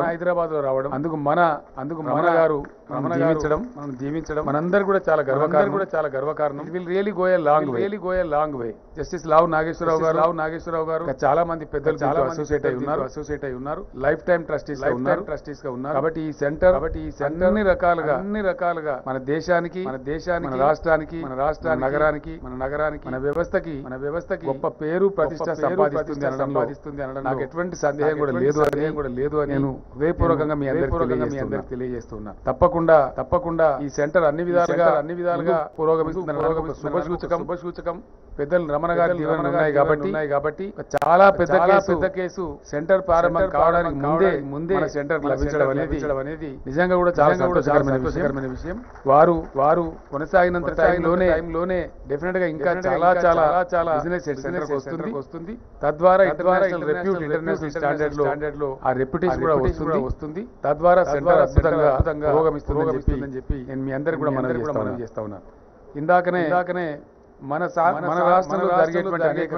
హైదరాబాద్ లో రావడం అందుకు మన గారు జీవించడం మనం జీవించడం మనందరూ కూడా చాలా గర్వకారణం it will really go a long way justice Lavu Nageswara Rao గారు చాలా మంది పెద్దలు చాలా అసోసియేట్ అయి ఉన్నారు లైఫ్ టైం ట్రస్టీస్ గా ఉన్నారు కాబట్టి ఈ సెంటర్ అన్ని రకాలుగా మన దేశానికి మన రాష్ట్రానికి నగరానికి మన వ్యవస్థకి గొప్ప పేరు ప్రతిష్ట సంపాదిస్తుంది అనడం నాకు ఎటువంటి సందేహం కూడా లేదు అని నేను హృదయపూర్వకంగా మీ అందరికీ తెలియజేస్తున్నాను. తప్పకుండా ఈ సెంటర్ అన్ని విధాలుగా పురోగమిస్తుందనడానికి శుభసూచకం పెద్దలు రమణ గారి దీవెనలు ఉన్నాయి కాబట్టి చాలా పెద్ద కేసు సెంటర్ ప్రారంభం కావడానికి ముందే మన సెంటర్ లభించడం అనేది నిజంగా కూడా చాలా సంతోషకరమైన విషయం. వారు కొనసాగినంత టైంలోనే డెఫినెట్ గా ఇంకా చాలా బిజినెస్ సెంటర్ వస్తుంది. తద్వారా ఇంటర్నేషనల్ స్టాండర్డ్ లో ఆ రెప్యుటేషన్ కూడా వస్తుంది. తద్వారా సెంటర్ అద్భుతంగా పురోగమిస్తుందని చెప్పి నేను మీ అందరికీ కూడా మనవి చేస్తా ఉన్నాను. ఇందాకనే మన రాష్ట్రంలో జరిగేటువంటి అనేక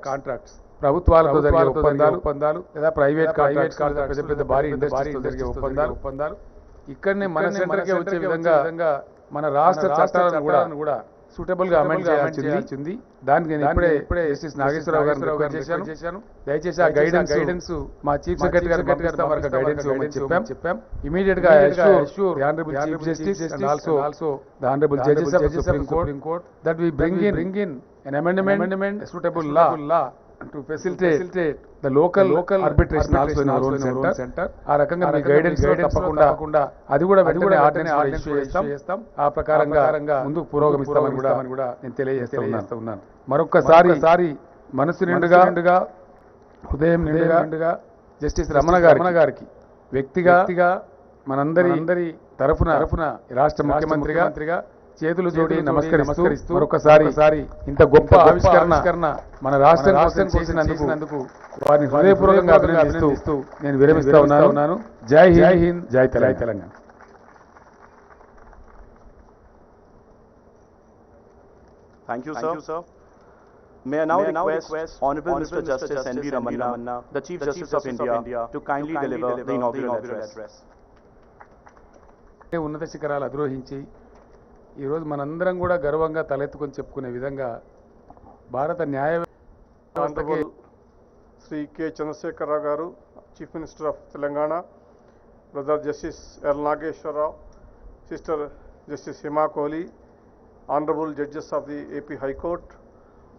కాంట్రాక్ట్స్ ప్రభుత్వాలతో జరిగే ఒప్పందాలు లేదా ప్రైవేట్ కాంట్రాక్ట్స్ పెద్ద భారీ ఇండస్ట్రీస్తో జరిగే ఒప్పందాలు ఇక్కడనే మన సెంటర్కే వచ్చే విధంగా మన రాష్ట్ర చట్టాలను కూడా సూటబుల్ గా అమెండ్ చేయాల్సింది. దానికి నేను ఇప్పుడే జస్టిస్ నాగేశ్వరరావు గారిని రిక్వెస్ట్ చేశాను. దయచేసి ఆ గైడెన్స్ మా చీఫ్ సెక్రటరీ గారికి పంపిస్తాం. వరకు గైడెన్స్ చెప్పాం. ఇమీడియట్ గా assure the honorable chief justice and also the honorable judges of the Supreme Court that we bring in an amendment suitable law to facilitate the local arbitration also in our own center. ఆ రకంగా మీ guidance తప్పకుండా అది కూడా ordinance చేస్తాం. ఆ ప్రకారంగా ముందుకు పురోగమిస్తామని కూడా నేను తెలియజేస్తా ఉన్నాను. మరొక్కసారి మనసు నిండుగా హృదయం నిండుగా జస్టిస్ రమణ గారికి వ్యక్తిగా మనందరి తరఫున రాష్ట్ర ముఖ్యమంత్రిగా చేతులు జోడి నమస్కరిస్తూ మరొకసారి ఇంత గొప్ప ఆవిష్కరణ మన రాష్ట్రం చేసినందుకు వారిని హృదయపూర్వకంగా అభినందిస్తూ నేను విరమిస్తా ఉన్నాను. జై హింద్, జై Telangana. Thank you, sir. May I now request Honorable Mr. Justice N.V. Ramana, the Chief Justice of India, to kindly deliver the inaugural address. ఉన్నత శిఖరాలు అధిరోహించి ఈరోజు మనందరం కూడా గర్వంగా తలెత్తుకొని చెప్పుకునే విధంగా భారత న్యాయ వ్యవస్థకి శ్రీ కె చంద్రశేఖరరావు గారు, chief minister of Telangana, brother justice L Nageswara Rao, sister justice Hima Kohli, Honorable Judges of the AP High Court,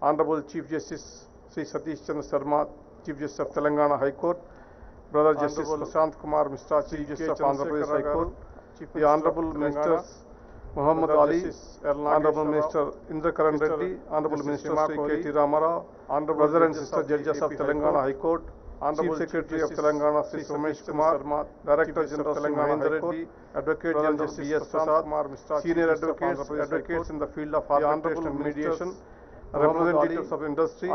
Honorable Chief Justice Sri Satish Chandra Sharma, Chief Justice of Telangana High Court, Brother Justice Prashant Kumar Mishra, Chief Justice of Andhra Pradesh High Court, the Honorable Ministers Muhammad Ali, Honorable Minister Indra Karan Reddy, Honorable Minister Sri K.T. Ramana, Honorable Brother and Sister Judges of Telangana High Court, Chief Secretary of Telangana Sri Somesh Kumar, Director General of Telangana High Court, Advocate General B.S. Prasad, Senior Advocates in the field of arbitration and mediation, representatives of industry,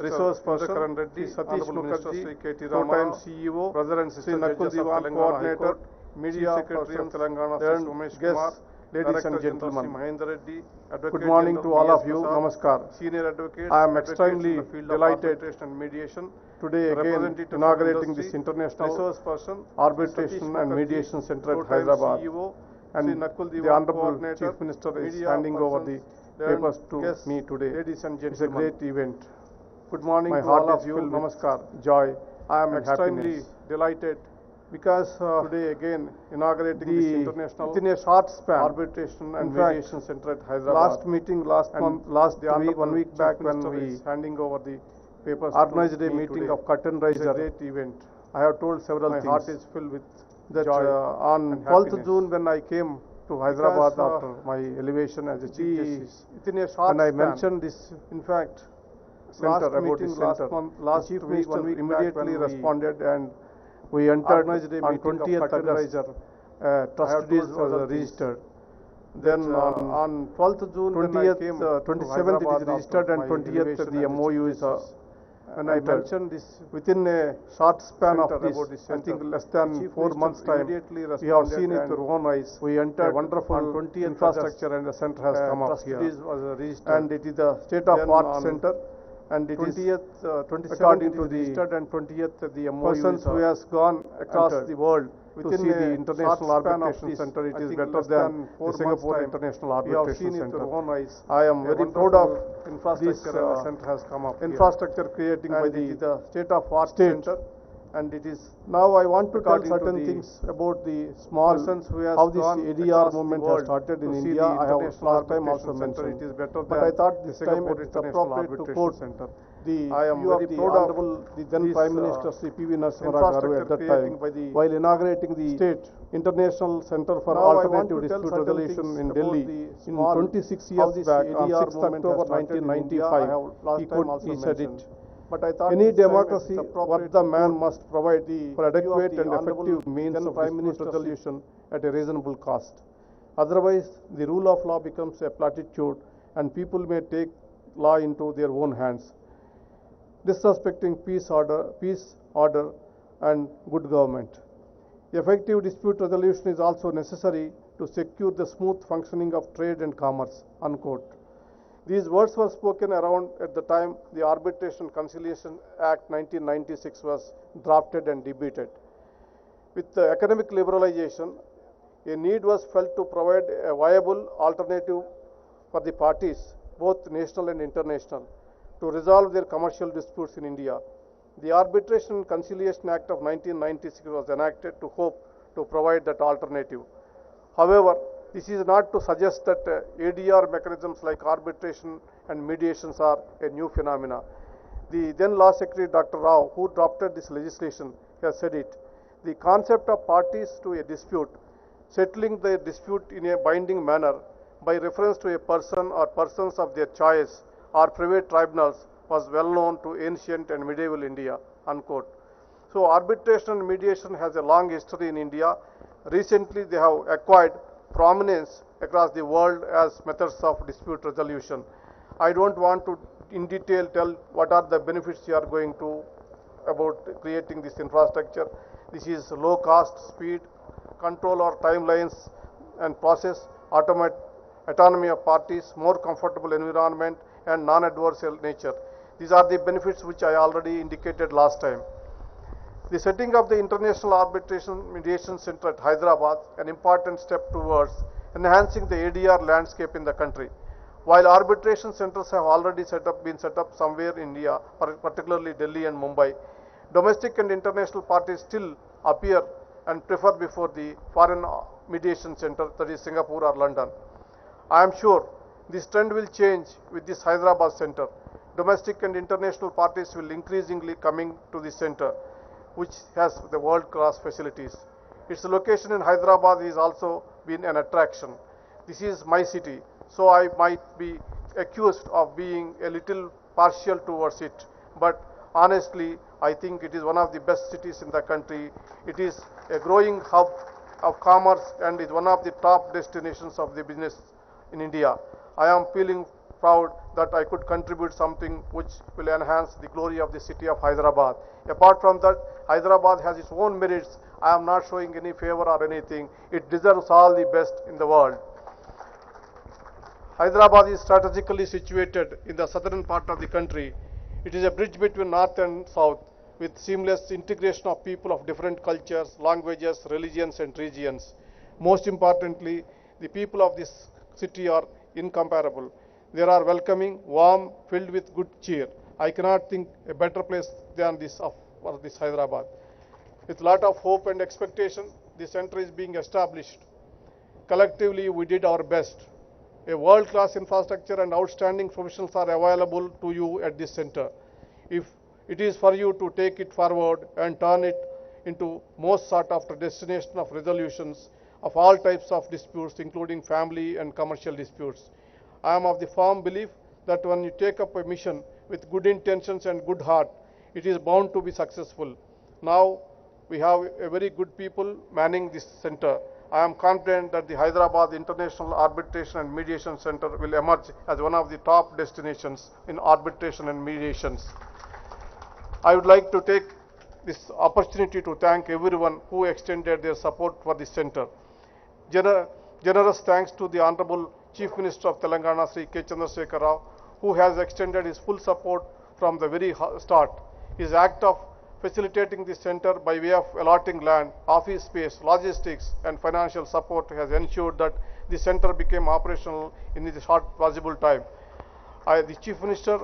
Resource Person Karan Reddy, Satish Mukherjee, two-time CEO, Brother and Sister Judges of Telangana High Court, Media Secretary of Telangana Sri Somesh Kumar, ladies and gentlemen, good morning to all of you. Namaskar. Senior Advocate, I am extremely delighted and mediation today again inaugurating this international resource person arbitration and mediation center at Hyderabad, and the Honorable Chief Minister is handing over the papers to me today. Ladies and gentlemen, it's a great event. Good morning. My heart is filled. Namaskar, joy. I am extremely delighted because today again inaugurating this international within a short span arbitration and mediation center at Hyderabad. Last meeting one week back when we handing over the papers, organized a meeting of curtain raiser, great event. I have told several things. My heart is filled with that joy on 12th June when I came to Hyderabad after my elevation as a chief justice. Within a short and I mentioned this, in fact, center about this center. Last chief minister immediately responded and we entered on 20th August. Trust deeds was registered. Then on 12th June, 27th it is registered and 20th the MOU is. And I mentioned this within a short span of this, I think less than 4 months time, we have seen it with our own eyes. We entered wonderful infrastructure and the center has come up here. And it is a state-of-art center. and it 20th, according to the and 20th, the persons who has gone across the world to see the International Arbitration Center. It is better than the Singapore International Arbitration Center. I am very proud of this center has come up infrastructure creating by the state-of-art center. And it is now I want to tell certain things about the small how this ADR movement has started in India. I have last time also mentioned. It is better, but I thought this time it is appropriate to quote the I am very proud of the then Prime Minister Sri P.V. Narasimha Garu at that time while inaugurating the State International Center for Alternative Dispute Resolution in Delhi in 26 years back on 6th October 1995. He said it. But I thought any democracy, what the man must provide for adequate and effective means of dispute resolution at a reasonable cost. Otherwise, the rule of law becomes a platitude and people may take law into their own hands, disrespecting peace, order and good government. Effective dispute resolution is also necessary to secure the smooth functioning of trade and commerce, unquote. These words were spoken around at the time the Arbitration Conciliation Act 1996 was drafted and debated. With the economic liberalization, a need was felt to provide a viable alternative for the parties, both national and international, to resolve their commercial disputes in India. The Arbitration and Conciliation Act of 1996 was enacted to hope to provide that alternative. However, this is not to suggest that ADR mechanisms like arbitration and mediations are a new phenomena. The then Law Secretary Dr. Rao, who drafted this legislation, has said it. The concept of parties to a dispute settling their dispute in a binding manner by reference to a person or persons of their choice or private tribunals was well known to ancient and medieval India, unquote. So arbitration and mediation has a long history in India. Recently they have acquired prominence across the world as methods of dispute resolution. I don't want to in detail tell what are the benefits you are going to about creating this infrastructure. This is low cost, speed, control or timelines and process, autonomy of parties, more comfortable environment and non-adversarial nature. These are the benefits which I already indicated last time. The setting of the International Arbitration Mediation Center at Hyderabad, an important step towards enhancing the ADR landscape in the country. While arbitration centers have already been set up somewhere in India, particularly Delhi and Mumbai, domestic and international parties still appear and prefer before the foreign mediation center, that is Singapore or London. I am sure this trend will change with this Hyderabad center. Domestic and international parties will increasingly coming to this center, which has the world-class facilities. Its location in Hyderabad is also been an attraction. This is my city, so I might be accused of being a little partial towards it, but honestly, I think it is one of the best cities in the country. It is a growing hub of commerce and is one of the top destinations of the business in India. I am feeling proud that I could contribute something which will enhance the glory of the city of Hyderabad. Apart from that, Hyderabad has its own merits. I am not showing any favor or anything. It deserves all the best in the world. Hyderabad is strategically situated in the southern part of the country. It is a bridge between north and south with seamless integration of people of different cultures, languages, religions and regions. Most importantly, the people of this city are incomparable. They are welcoming, warm, filled with good cheer. I cannot think a better place than this for this Hyderabad. With a lot of hope and expectation, the center is being established. Collectively, we did our best. A world-class infrastructure and outstanding professionals are available to you at this center. If it is for you to take it forward and turn it into most sought after destination of resolutions of all types of disputes, including family and commercial disputes. I am of the firm belief that when you take up a mission with good intentions and good heart, it is bound to be successful. Now, we have a very good people manning this center. I am confident that the Hyderabad International Arbitration and Mediation Center will emerge as one of the top destinations in arbitration and mediations. I would like to take this opportunity to thank everyone who extended their support for this center. Generous thanks to the Honorable Chief Minister of Telangana, Sri K. Chandrasekhar Rao, who has extended his full support from the very start. His act of facilitating the center by way of allotting land, office space, logistics and financial support has ensured that the center became operational in the short possible time. This Chief Minister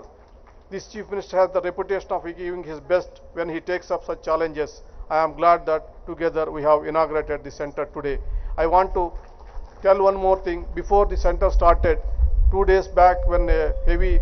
has the reputation of giving his best when he takes up such challenges. I am glad that together we have inaugurated the center today. I want to tell one more thing. Before the center started, 2 days back, when a heavy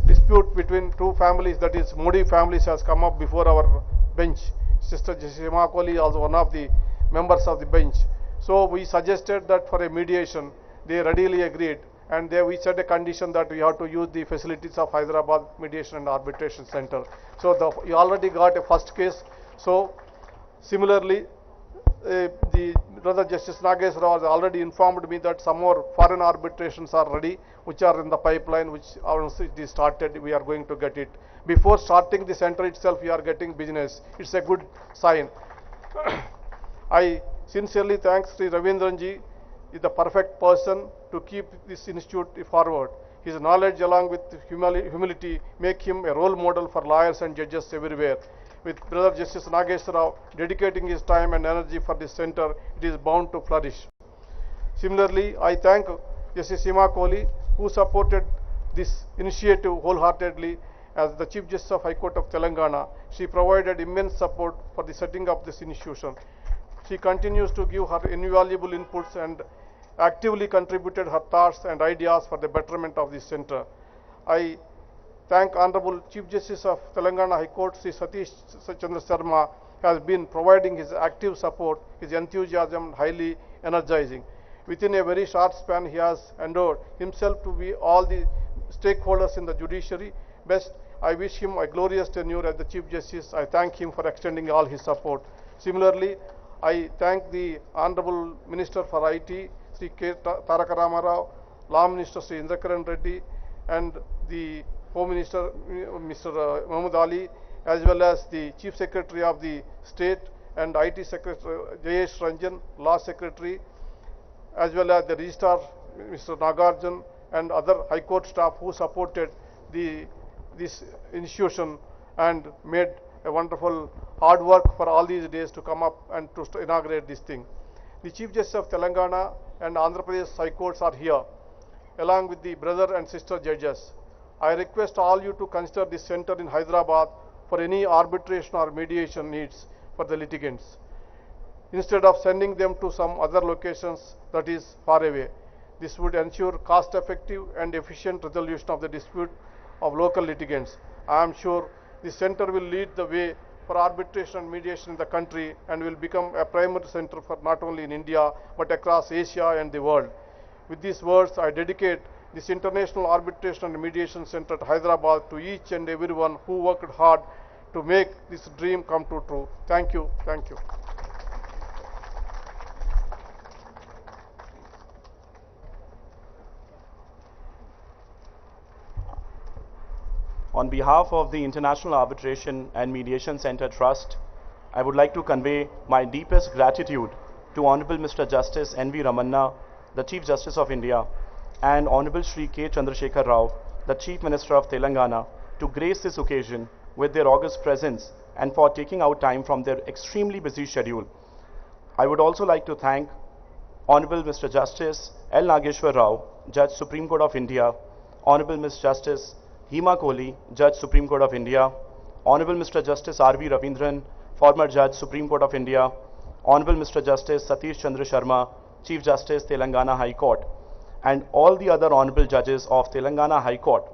dispute between two families, that is Modi families, has come up before our bench. Sister Hima Kohli is one of the members of the bench. So we suggested that for a mediation, they readily agreed, and we set a condition that we have to use the facilities of Hyderabad Mediation and Arbitration Center. So we already got a first case. So similarly, the Brother Justice Nagesh Rao has already informed me that some more foreign arbitrations are ready, which are in the pipeline, which once it is started, we are going to get it. Before starting the center itself, we are getting business. It's a good sign. I sincerely thank Sri Ravindranji. Is the perfect person to keep this institute forward. His knowledge along with humility make him a role model for lawyers and judges everywhere. With Brother Justice Nagesh Rao dedicating his time and energy for this center, it is bound to flourish. Similarly, I thank Justice Hima Kohli, who supported this initiative wholeheartedly as the Chief Justice of High Court of Telangana. She provided immense support for the setting up this institution. She continues to give her invaluable inputs and actively contributed her thoughts and ideas for the betterment of this center. I thank Honorable Chief Justice of Telangana High Court, Sri Satish Chandra Sharma, has been providing his active support. His enthusiasm highly energizing. Within a very short span, he has endured himself to be all the stakeholders in the judiciary best. I wish him a glorious tenure as the Chief Justice. I thank him for extending all his support. Similarly, I thank the Honorable Minister for IT, Sri K. Taraka Ramarao, Law Minister Sri Indrakaran Reddy, and the Home Minister Mr. Muhammad Ali, as well as the Chief Secretary of the State and IT Secretary Jayesh Ranjan, Law Secretary, as well as the Registrar Mr. Nagarjan and other High Court staff who supported this institution and made a wonderful hard work for all these days to come up and to inaugurate this thing. The Chief Justice of Telangana and Andhra Pradesh High Courts are here, along with the brother and sister judges. I request all you to consider this center in Hyderabad for any arbitration or mediation needs for the litigants, instead of sending them to some other locations that is far away. This would ensure cost-effective and efficient resolution of the dispute of local litigants. I am sure this center will lead the way for arbitration and mediation in the country and will become a primary center for not only in India but across Asia and the world. With these words, I dedicate this International Arbitration and Mediation Center at Hyderabad to each and everyone who worked hard to make this dream come true. Thank you. Thank you. On behalf of the International Arbitration and Mediation Center Trust, I would like to convey my deepest gratitude to Honorable Mr. Justice N.V. Ramana, the Chief Justice of India, and Honorable Shri K. Chandrasekhar Rao, the Chief Minister of Telangana, to grace this occasion with their august presence and for taking out time from their extremely busy schedule. I would also like to thank Honorable Mr. Justice L. Nageshwar Rao, Judge Supreme Court of India, Honorable Ms. Justice Hima Kohli, Judge Supreme Court of India, Honorable Mr. Justice R.V. Ravindran, former Judge Supreme Court of India, Honorable Mr. Justice Satish Chandra Sharma, Chief Justice Telangana High Court, and all the other Honorable Judges of Telangana High Court,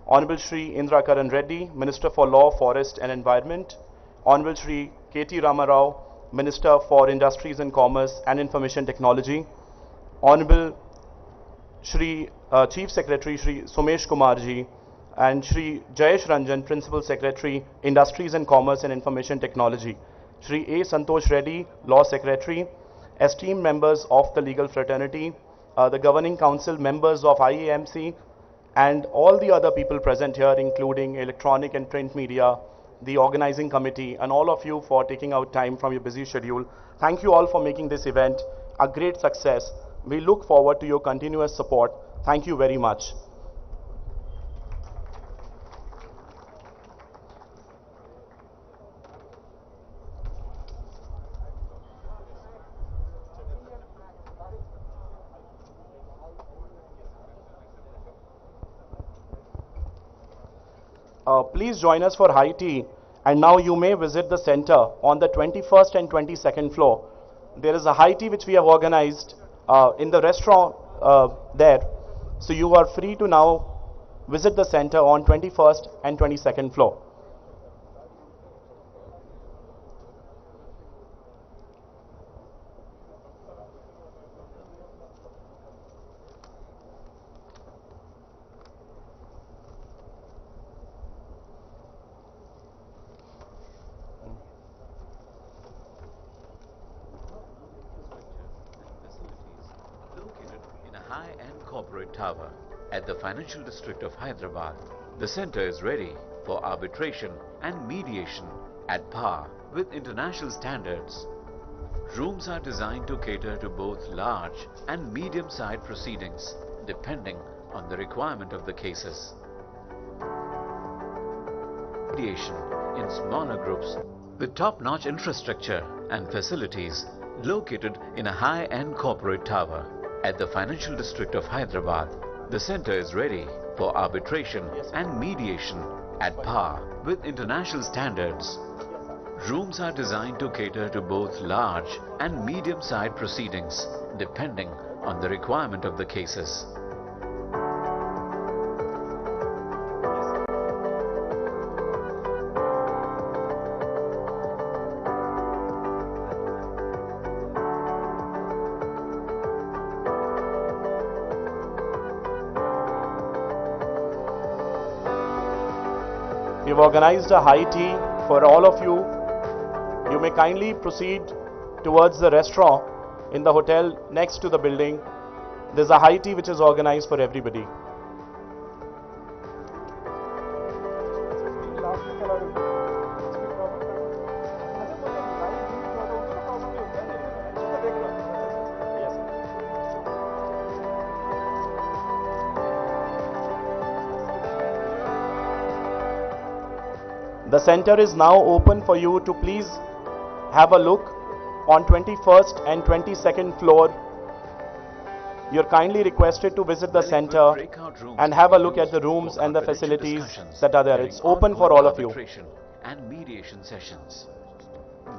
Honorable Shri Indrakaran Reddy, Minister for Law, Forest and Environment, Honorable Shri K.T. Ramarao, Minister for Industries and Commerce and Information Technology, Honorable Shri Chief Secretary Shri Somesh Kumarji, and Shri Jayesh Ranjan, Principal Secretary, Industries and Commerce and Information Technology, Shri A. Santosh Reddy, Law Secretary, esteemed members of the legal fraternity, the Governing Council members of IAMC, and all the other people present here, including electronic and print media, the organizing committee, and all of you for taking out time from your busy schedule. Thank you all for making this event a great success. We look forward to your continuous support. Thank you very much. please join us for high tea. And now you may visit the center on the 21st and 22nd floor. There is a high tea which we have organized in the restaurant there. So you are free to now visit the center on 21st and 22nd floor. Located in a high-end corporate tower at the financial district of Hyderabad, the center is ready for arbitration and mediation at par with international standards. Rooms are designed to cater to both large and medium-sized proceedings, depending on the requirement of the cases. Mediation in smaller groups with top-notch infrastructure and facilities located in a high-end corporate tower at the financial district of Hyderabad. The center is ready for arbitration and mediation at par with international standards. Rooms are designed to cater to both large and medium-sized proceedings, depending on the requirement of the cases. We've organized a high tea for all of you. You may kindly proceed towards the restaurant in the hotel next to the building. There's a high tea which is organized for everybody. The center is now open for you to please have a look on 21st and 22nd floor. You're kindly requested to visit the center and have a look at the rooms and the facilities that are there. It's open for all of you. And mediation sessions.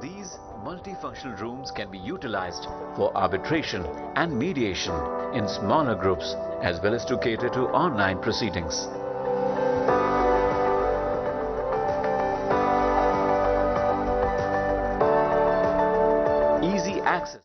These multifunctional rooms can be utilized for arbitration and mediation in smaller groups as well as to cater to online proceedings. Easy access.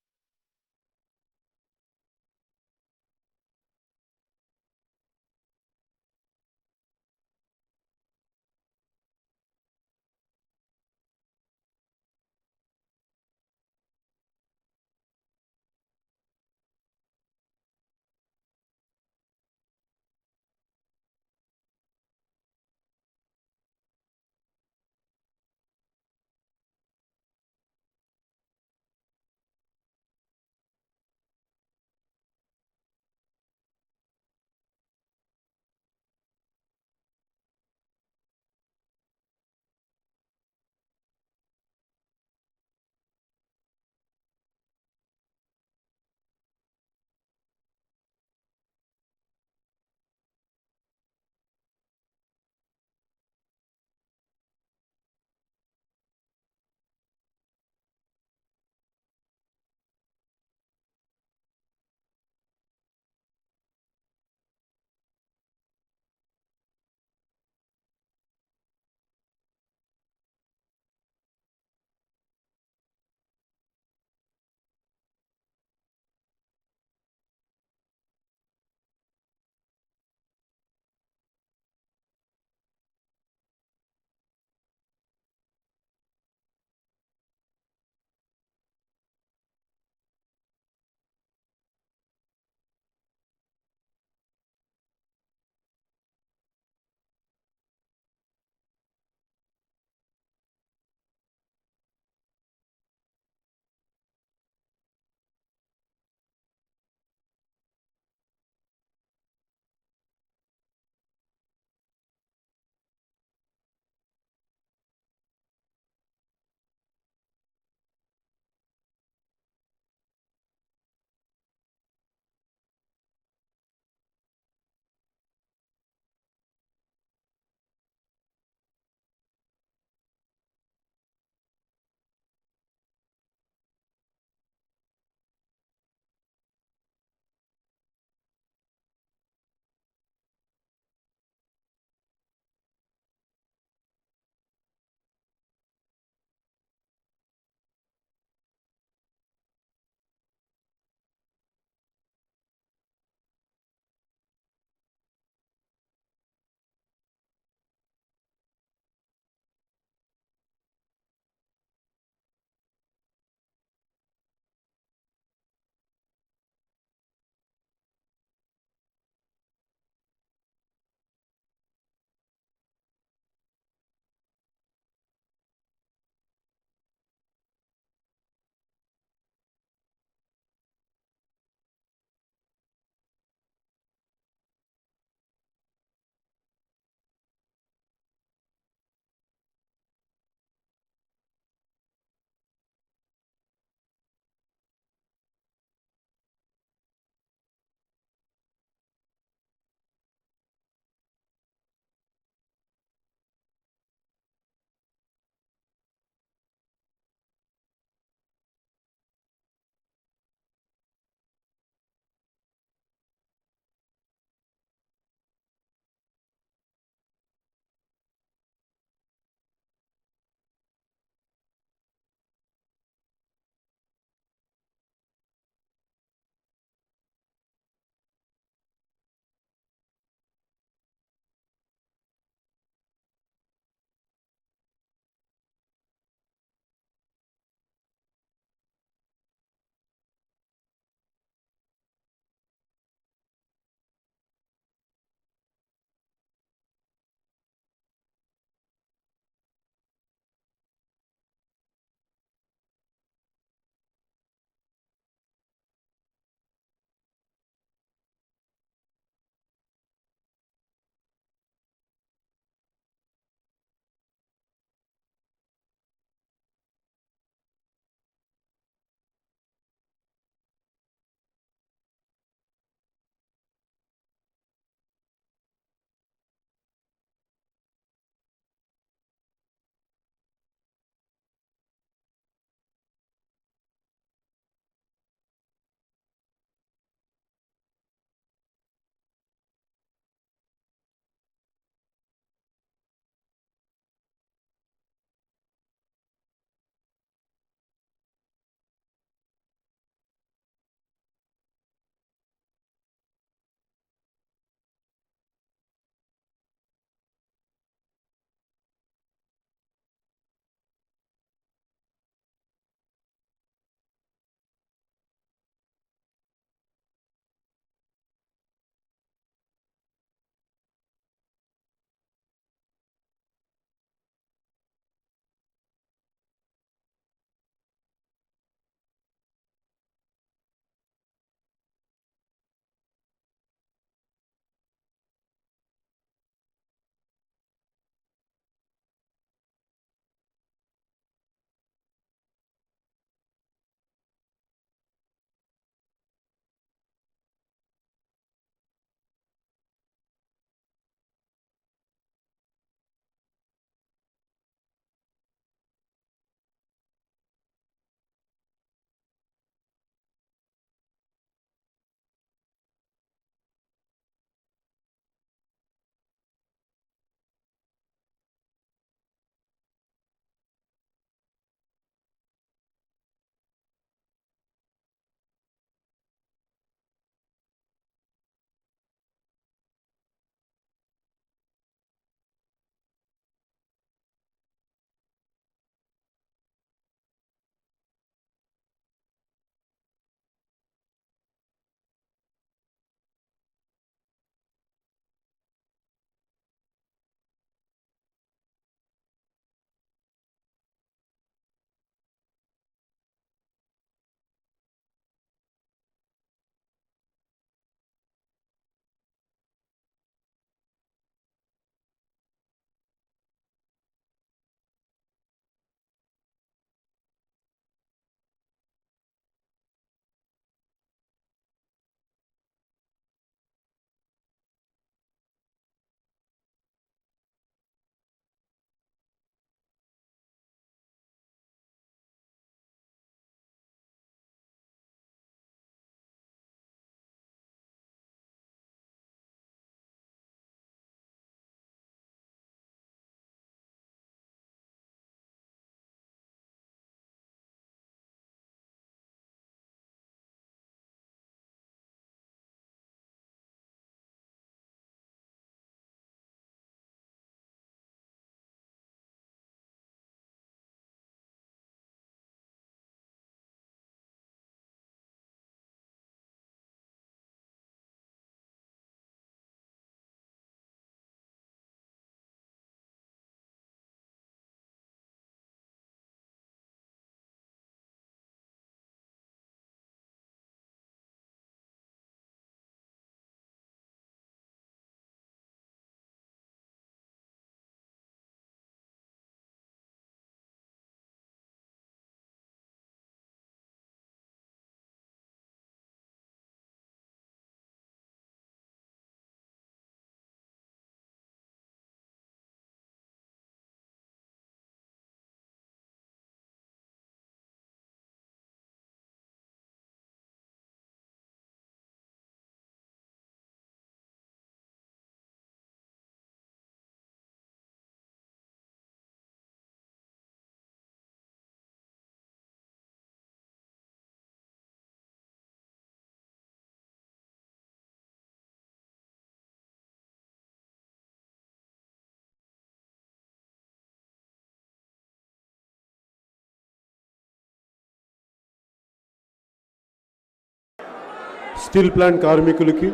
Steel plant కార్మికులకి,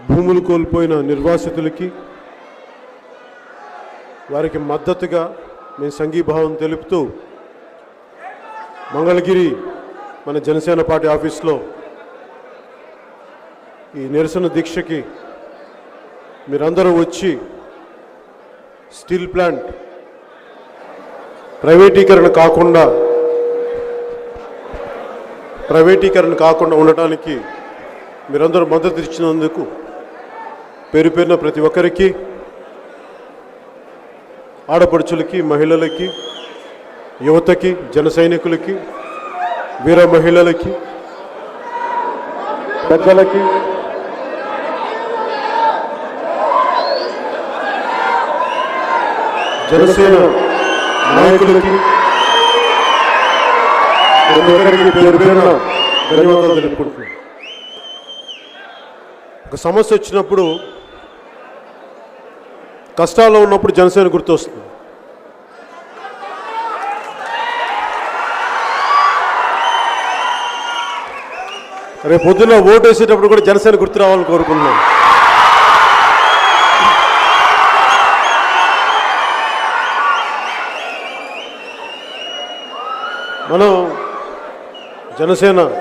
భూములు కోల్పోయిన నిర్వాసితులకి, వారికి మద్దతుగా మేము సంఘీభావం తెలుపుతూ మంగళగిరి మన Janasena party ఆఫీస్లో ఈ నిరసన దీక్షకి మీరందరూ వచ్చి స్టీల్ ప్లాంట్ ప్రైవేటీకరణ కాకుండా ఉండటానికి మీరందరూ మద్దతు ఇచ్చినందుకు పేరు పేరున ప్రతి ఒక్కరికి, ఆడపడుచులకి, మహిళలకి, యువతకి, జన సైనికులకి, వీర మహిళలకి, పెద్దలకి, జనసేన నాయకులకి ప్రతి ఒక్కరికి పేరు పేరున ధన్యవాదాలు తెలుపుకుంటున్నాను. ఒక సమస్య వచ్చినప్పుడు, కష్టాల్లో ఉన్నప్పుడు జనసేన గుర్తొస్తుంది. రేపు పొద్దున్న ఓటు వేసేటప్పుడు కూడా జనసేన గుర్తు రావాలని కోరుకుంటున్నాను. మనం జనసేన